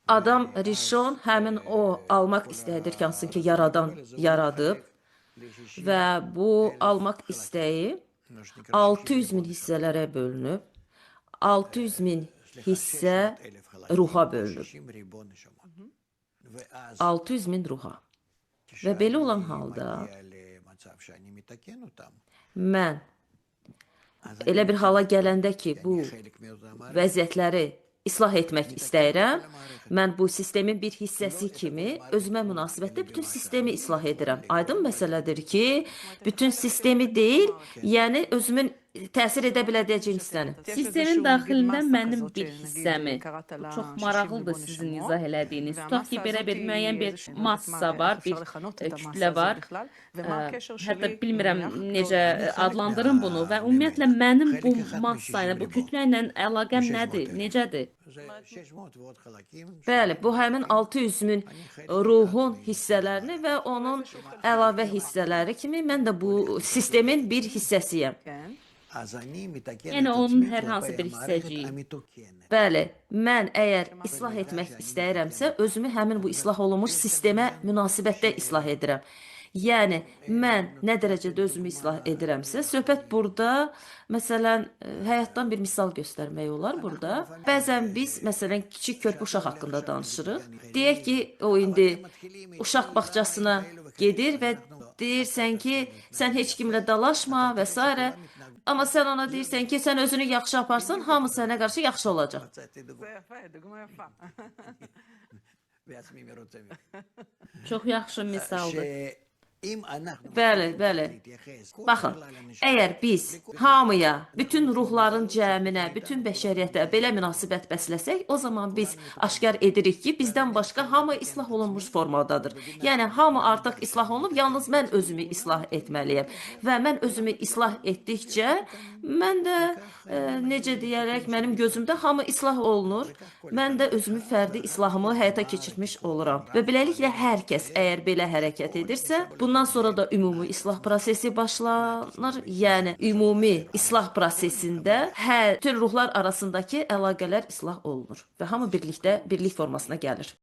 Adam Rishon həmin o almaq istəyidir ki, hansı ki, yaradan yaradıb və bu almaq istəyi 600 min hissələrə bölünüb. 600 min hissə ruha bölünüb. 600 min ruha. Və belə olan halda mən elə bir hala gələndə ki, bu vəziyyətləri islah etmək istəyirəm. Mən bu sistemin bir hissəsi kimi özümə münasibətdə bütün sistemi islah edirəm. Aydın məsələdir ki, bütün sistemi deyil, yəni özümün təsir edə biləcəyim hissəni. Sistemin daxilində mənim bir hissəmi. Bu çox maraqlıdır sizin izah elədiyiniz. Tutaq ki, belə bir müəyyən bir massa var, bir kütlə var. Hətta bilmirəm necə adlandırım bunu və ümumiyyətlə mənim bu massa ilə, bu kütlə ilə əlaqəm nədir, necədir? Bəli, bu həmin 600 min ruhun hissələrini və onun əlavə hissələri kimi mən də bu sistemin bir hissəsiyəm. Yəni onun hər hansı bir hissəciyi. Bəli, mən əgər islah etmək istəyirəmsə, özümü həmin bu islah olunmuş sistemə münasibətdə islah edirəm. Yəni, mən nə dərəcədə özümü islah edirəmsə, söhbət burada, məsələn, həyatdan bir misal göstərmək olar burada. Bəzən biz, məsələn, kiçik körpə uşaq haqqında danışırıq. Deyək ki, o indi uşaq bağçasına gedir və deyirsən ki, sən heç kimlə dalaşma və s. Amma sən ona deyirsən ki, sən özünü yaxşı aparsan, hamı sənə qarşı yaxşı olacaq. Çox yaxşı misaldır. Bəli, bəli. Baxın, əgər biz hamıya, bütün ruhların cəminə, bütün bəşəriyyətə belə münasibət bəsləsək, o zaman biz aşkar edirik ki, bizdən başqa hamı islah olunmuş formadadır. Yəni, hamı artıq islah olunub, yalnız mən özümü islah etməliyəm. Və mən özümü islah etdikcə, mən də, necə deyərək, mənim gözümdə hamı islah olunur. Mən də özümü fərdi islahımı həyata keçirmiş oluram. Və beləliklə, hər kəs əgər belə hərəkət edirsə, bundan sonra da ümumi islah prosesi başlanır. Yəni, ümumi islah prosesində bütün ruhlar arasındakı əlaqələr islah olunur və hamı birlikdə birlik formasına gəlir.